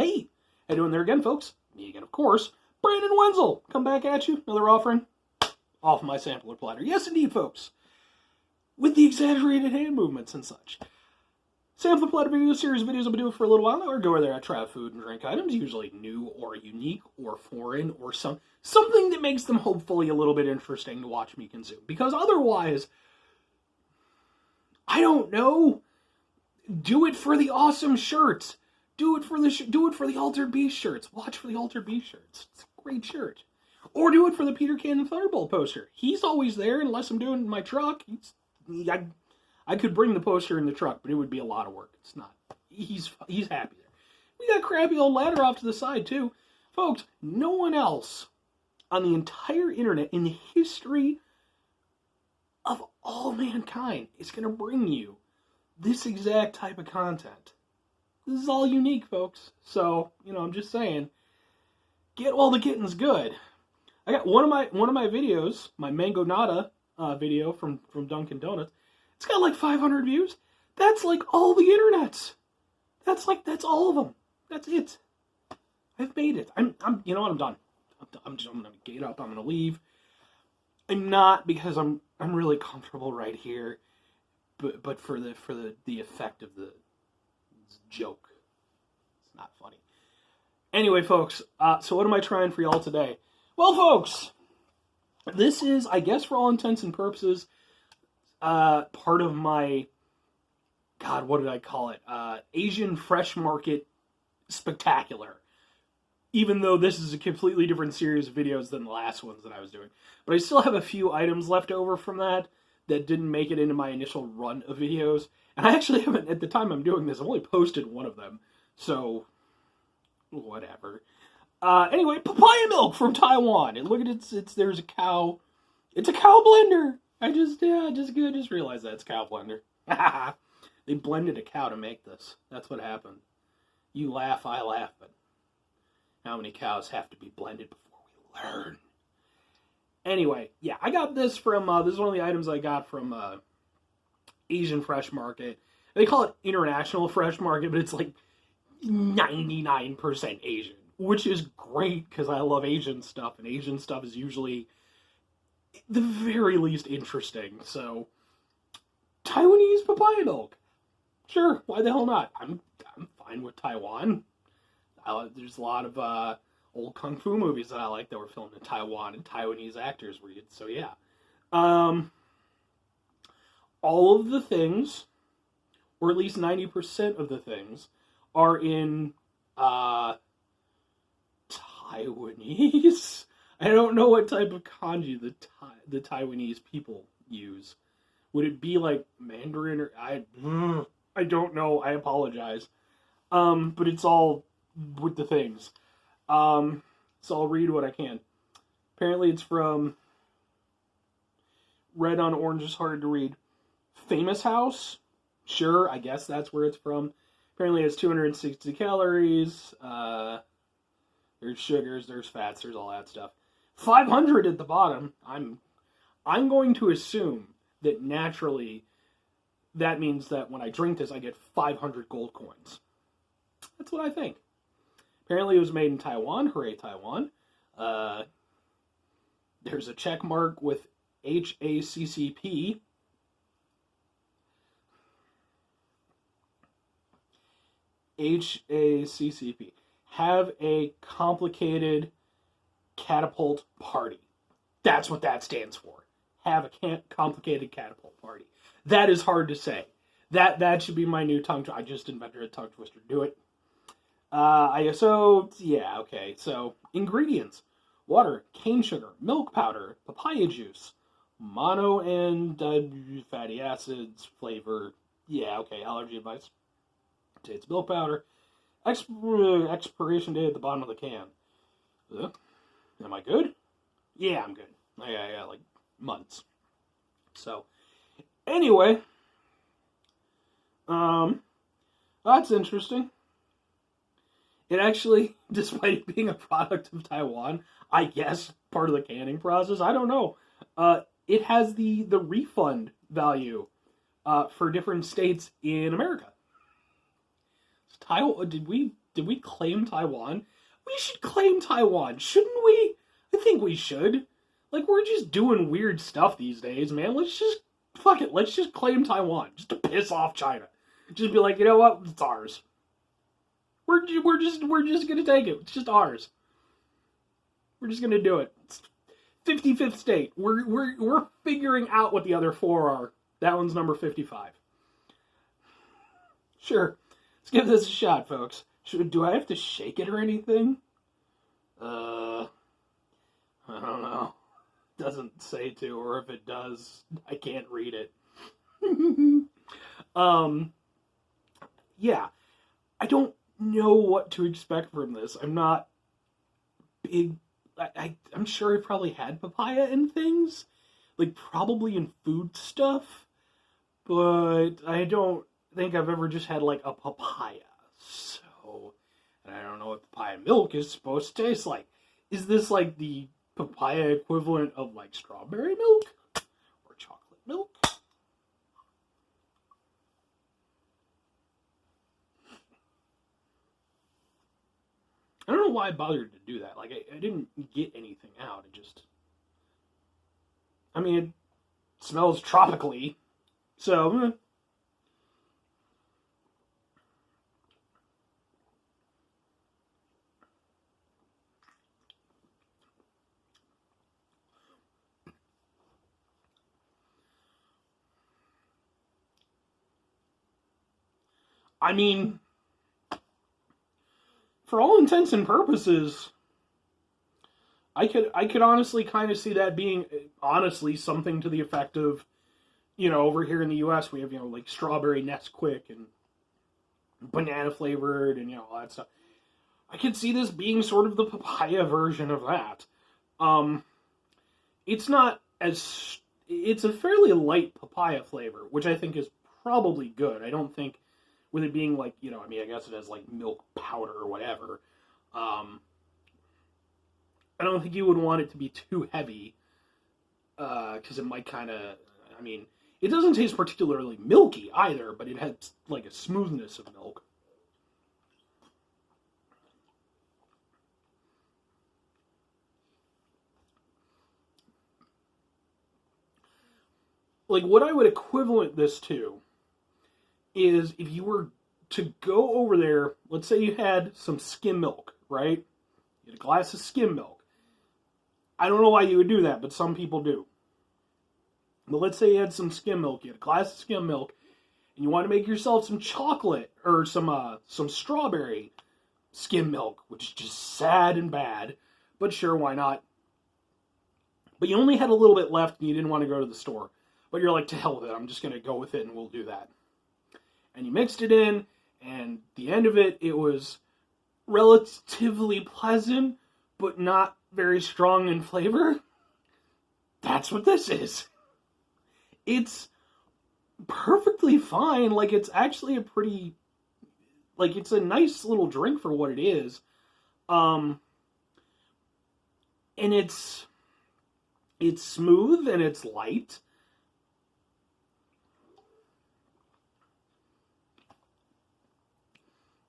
Hey, how you doing there again, folks? Me again, of course. Brandon Wenzel, come back at you. Another offering off my sampler platter. Yes, indeed, folks. With the exaggerated hand movements and such. Sampler platter video series videos I've been doing for a little while now. I go over there, I try food and drink items, usually new or unique or foreign or something that makes them hopefully a little bit interesting to watch me consume. Because otherwise, I don't know. Do it for the awesome shirts. Do it for the Altered Beast shirts. Watch for the Altered Beast shirts. It's a great shirt. Or do it for the Peter Cannon Thunderbolt poster. He's always there unless I'm doing it in my truck. I could bring the poster in the truck, but it would be a lot of work. It's not. He's happy there. We got crappy old ladder off to the side too. Folks, no one else on the entire internet in the history of all mankind is going to bring you this exact type of content. This is all unique, folks. So, I'm just saying, get while the getting's good. I got one of my videos, my Mango Nada video from Dunkin' Donuts. It's got like 500 views. That's like all the internets. That's all of them. That's it. I've made it. I'm you know what? I'm done. I'm gonna get up. I'm gonna leave. I'm not, because I'm really comfortable right here, but for the effect of the joke. It's not funny. Anyway, folks, so what am I trying for y'all today? Well, folks, this is, I guess for all intents and purposes, part of my, God, what did I call it? Asian Fresh Market Spectacular. Even though this is a completely different series of videos than the last ones that I was doing. But I still have a few items left over from that didn't make it into my initial run of videos. And I actually haven't, at the time I'm doing this, I've only posted one of them. So, whatever. Anyway, papaya milk from Taiwan. And look at it, there's a cow. It's a cow blender. I just realized that it's a cow blender. They blended a cow to make this. That's what happened. You laugh, I laugh, but how many cows have to be blended before we learn? Anyway, yeah, I got this from, this is one of the items I got from Asian Fresh Market. They call it International Fresh Market, but it's like 99% Asian, which is great because I love Asian stuff, and Asian stuff is usually the very least interesting. So, Taiwanese papaya milk. Sure, why the hell not? I'm fine with Taiwan. There's a lot of old kung fu movies that I like that were filmed in Taiwan, and Taiwanese actors were, so yeah. All of the things, or at least 90% of the things, are in Taiwanese. I don't know what type of kanji the Taiwanese people use. Would it be like Mandarin or I don't know. I apologize. But it's all with the things. So I'll read what I can. Apparently it's from Red on Orange is hard to read. Famous House? Sure, I guess that's where it's from. Apparently it's 260 calories. There's sugars, there's fats, there's all that stuff. 500 at the bottom. I'm going to assume that naturally that means that when I drink this I get 500 gold coins. That's what I think. Apparently it was made in Taiwan. Hooray, Taiwan. There's a check mark with HACCP. HACCP. Have a complicated catapult party. That's what that stands for. Have a complicated catapult party. That is hard to say. That should be my new tongue twister. I just invented a tongue twister. Do it. So ingredients: water, cane sugar, milk powder, papaya juice, mono and fatty acids, flavor. Allergy advice. It's milk powder. Expiration date at the bottom of the can. Am I good? Yeah, I'm good. I got like months. So, anyway, that's interesting. It actually, despite being a product of Taiwan, I guess part of the canning process, I don't know. It has the refund value for different states in America. Taiwan, did we claim Taiwan? We should claim Taiwan, shouldn't we? I think we should. Like, we're just doing weird stuff these days, man. Fuck it, let's just claim Taiwan, just to piss off China. Just be like, you know what, it's ours. We're just gonna take it. It's just ours. We're just gonna do it. It's 55th state. We're figuring out what the other four are. That one's number 55. Sure. Let's give this a shot, folks. Do I have to shake it or anything? I don't know. Doesn't say to, or if it does, I can't read it. Yeah. I don't know what to expect from this. I'm not big. I'm sure I probably had papaya and things. Like, probably in food stuff. But I don't think I've ever just had, like, a papaya. So, and I don't know what papaya milk is supposed to taste like. Is this, like, the papaya equivalent of, like, strawberry milk? Or chocolate milk? I don't know why I bothered to do that. Like, I didn't get anything out. I mean, it smells tropically. So, I mean, for all intents and purposes, I could honestly kind of see that being, honestly, something to the effect of, over here in the U.S. we have, like strawberry Nesquik and banana flavored and, all that stuff. I could see this being sort of the papaya version of that. It's a fairly light papaya flavor, which I think is probably good. I don't think, with it being like, I guess it has like milk powder or whatever. I don't think you would want it to be too heavy, because it might kind of, it doesn't taste particularly milky either, but it has like a smoothness of milk. Like, what I would equivalent this to is if you were to go over there, let's say you had some skim milk, right? You had a glass of skim milk. I don't know why you would do that, but some people do. But let's say you had some skim milk, you had a glass of skim milk, and you want to make yourself some chocolate or some strawberry skim milk, which is just sad and bad, but sure, why not? But you only had a little bit left and you didn't want to go to the store. But you're like, to hell with it, I'm just going to go with it and we'll do that. And you mixed it in, and at the end of it, it was relatively pleasant, but not very strong in flavor. That's what this is. It's perfectly fine. Like, it's actually it's a nice little drink for what it is. And it's smooth and it's light.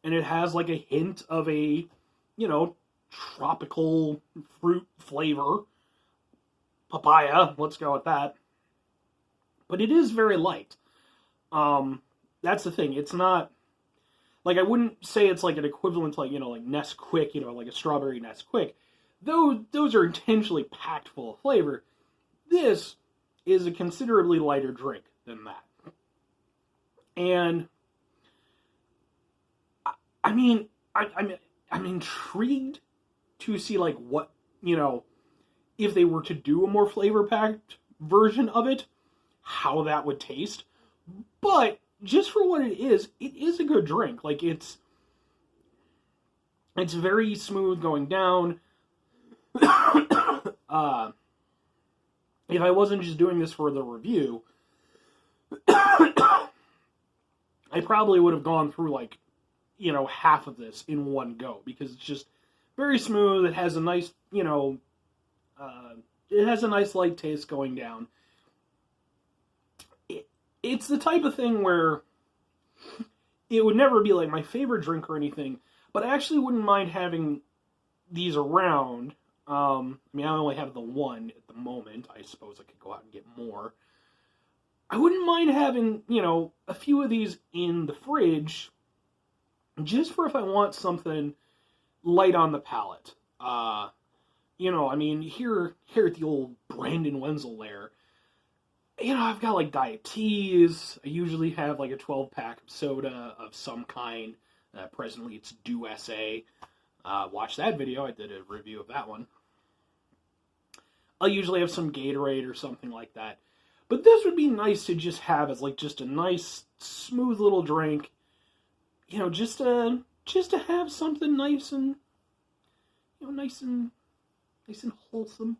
And it has like a hint of a, tropical fruit flavor. Papaya, let's go with that. But it is very light. That's the thing. It's not, like, I wouldn't say it's like an equivalent to, like, like Nesquik, like a strawberry Nesquik. Those are intentionally packed full of flavor. This is a considerably lighter drink than that. And I'm intrigued to see, like, what, if they were to do a more flavor-packed version of it, how that would taste. But just for what it is a good drink. Like, it's very smooth going down. If I wasn't just doing this for the review, I probably would have gone through, like, half of this in one go, because it's just very smooth. It has a nice, it has a nice light taste going down. It's the type of thing where it would never be like my favorite drink or anything, but I actually wouldn't mind having these around. I mean, I only have the one at the moment. I suppose I could go out and get more. I wouldn't mind having, a few of these in the fridge just for if I want something light on the palate. I mean, here at the old Brandon Wenzel there, I've got like diet teas. I usually have like a 12-pack of soda of some kind. Presently, it's Dew SA. Watch that video. I did a review of that one. I'll usually have some Gatorade or something like that. But this would be nice to just have as like just a nice, smooth little drink. Just to have something nice and nice and wholesome.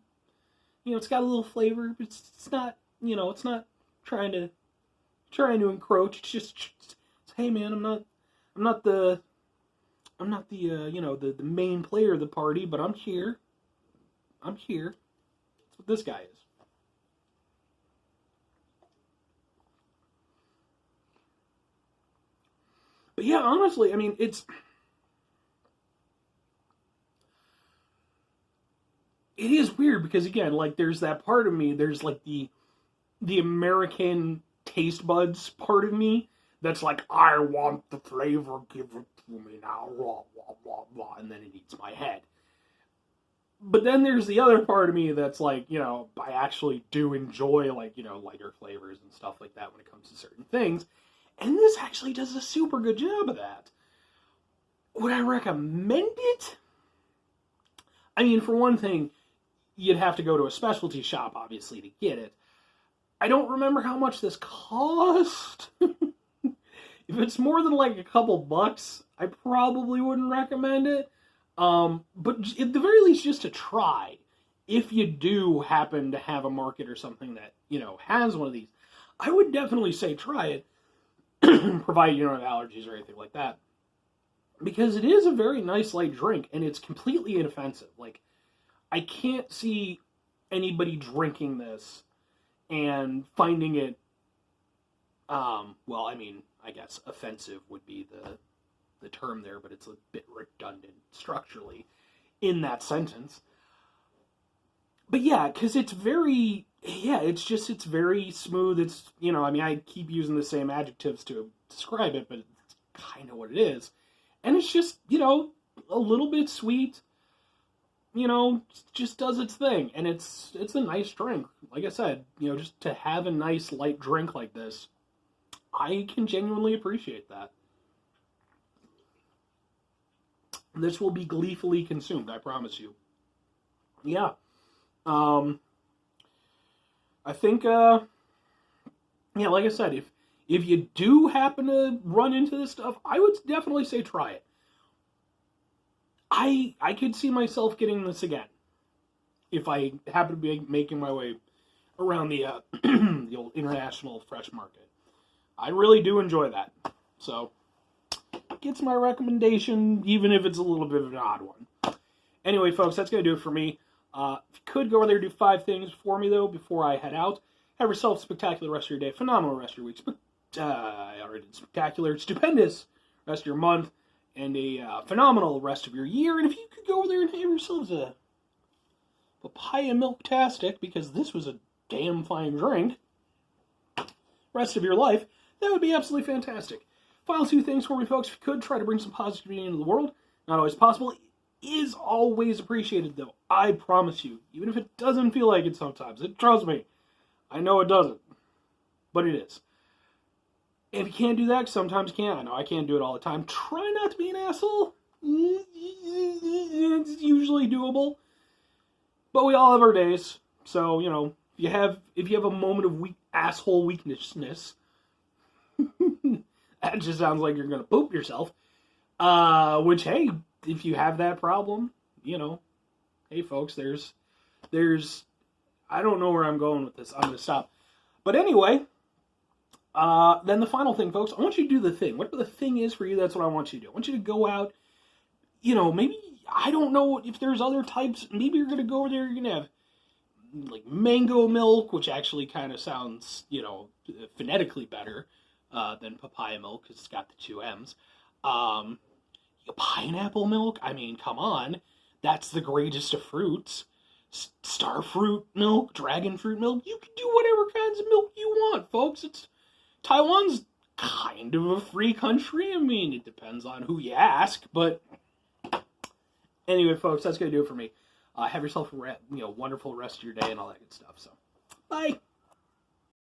It's got a little flavor, but it's not. It's not trying to encroach. It's just hey man, I'm not the the main player of the party, but I'm here. That's what this guy is. But yeah, honestly, I mean, it is weird because again, like there's that part of me, there's like the American taste buds part of me that's like, I want the flavor, give it to me now, blah, blah, blah, blah, and then it eats my head. But then there's the other part of me that's like, I actually do enjoy like, lighter flavors and stuff like that when it comes to certain things. And this actually does a super good job of that. Would I recommend it? I mean, for one thing, you'd have to go to a specialty shop, obviously, to get it. I don't remember how much this cost. If it's more than like a couple bucks, I probably wouldn't recommend it. But at the very least, just to try, if you do happen to have a market or something that, has one of these, I would definitely say try it, provided you don't have allergies or anything like that. Because it is a very nice light drink, and it's completely inoffensive. Like, I can't see anybody drinking this and finding it, well, I mean, I guess offensive would be the term there, but it's a bit redundant structurally in that sentence. But yeah, because it's very, it's very smooth. It's, I mean, I keep using the same adjectives to describe it, but it's kind of what it is. And it's just, a little bit sweet, just does its thing. And it's a nice drink. Like I said, just to have a nice light drink like this, I can genuinely appreciate that. This will be gleefully consumed, I promise you. Yeah. I think, like I said, if you do happen to run into this stuff, I would definitely say try it. I could see myself getting this again if I happen to be making my way around the the old international fresh market. I really do enjoy that. So, gets my recommendation, even if it's a little bit of an odd one. Anyway, folks, that's going to do it for me. If you could go over there and do 5 things for me, though, before I head out. Have yourself a spectacular rest of your day, phenomenal rest of your week. I already did spectacular, stupendous rest of your month, and a phenomenal rest of your year. And if you could go over there and have yourselves a papaya milk-tastic, because this was a damn fine drink, rest of your life, that would be absolutely fantastic. Final 2 things for me, folks. If you could, try to bring some positivity into the world. Not always possible. It is always appreciated, though. I promise you. Even if it doesn't feel like it sometimes. Trust me. I know it doesn't. But it is. If you can't do that, sometimes you can't. I know I can't do it all the time. Try not to be an asshole. It's usually doable. But we all have our days. So, if you have a moment of asshole weakness, that just sounds like you're going to poop yourself. Which, hey, if you have that problem, hey, folks, there's, I don't know where I'm going with this. I'm going to stop. But anyway, then the final thing, folks, I want you to do the thing. Whatever the thing is for you, that's what I want you to do. I want you to go out, maybe, I don't know if there's other types. Maybe you're going to go over there, you're going to have, like, mango milk, which actually kind of sounds, phonetically better. than papaya milk because it's got the two M's. Pineapple milk, I mean, come on. That's the greatest of fruits. Star fruit milk, dragon fruit milk, you can do whatever kinds of milk you want, folks. Taiwan's kind of a free country. I mean, it depends on who you ask, but anyway, folks, that's going to do it for me. Have yourself a wonderful rest of your day and all that good stuff. So, bye.